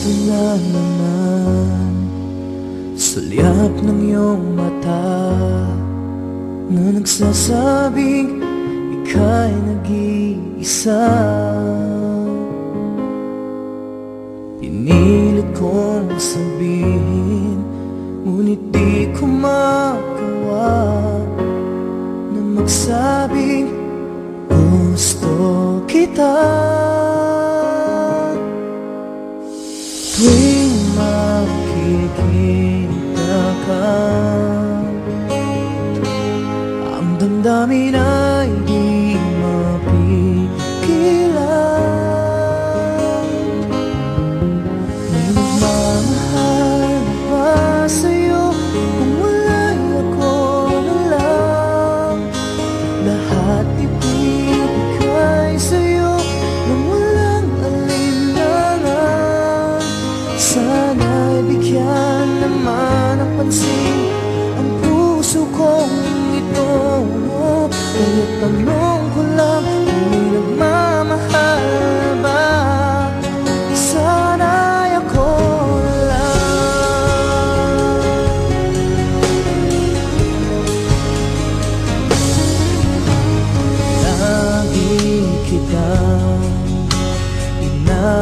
Ito na naman, sulyap ng iyong mata na nagsasabing ika'y nag-iisa. Pinilit kong sabihin, ngunit di ko magawa na magsabing gusto kita. Tuwing makikita ka, ang damdamin ay di mapigilan. May nagmamahal ba sa'yo kung wala'y ako na lang? Lahat ibigay sa'yo nang walang alinlangan. Sana'y bigyan naman ng pansin ang puso kong ito. Kaya tanong ko lang kung may nagmamahal ba? Sana'y ako lang. Lagi kitang inaabangan,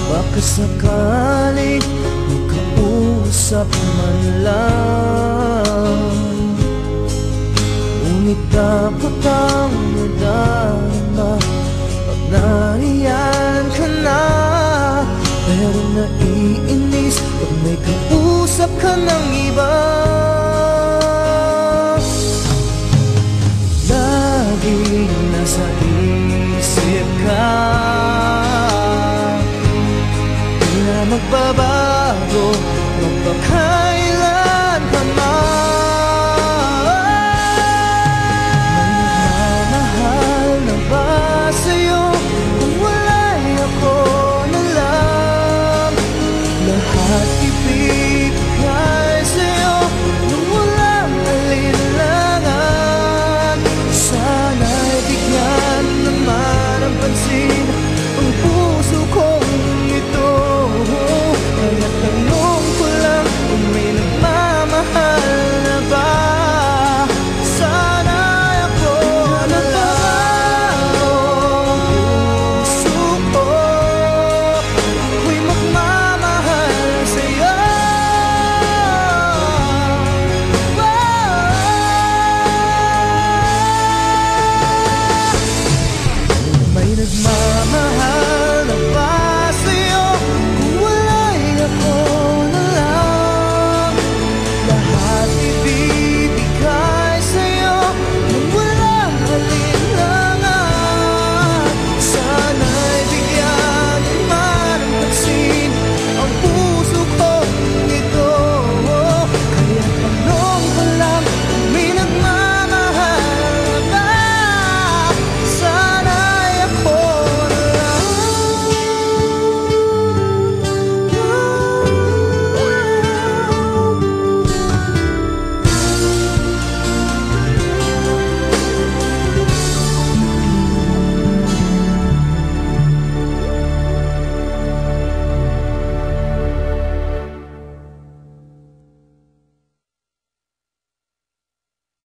baka sakaling makausap man lang. Ngunit dapat ang nadama pag nariyan ka na. Pero naiinis pag may kausap ka ng iba. Laging nasa isip ka, di na magbabago.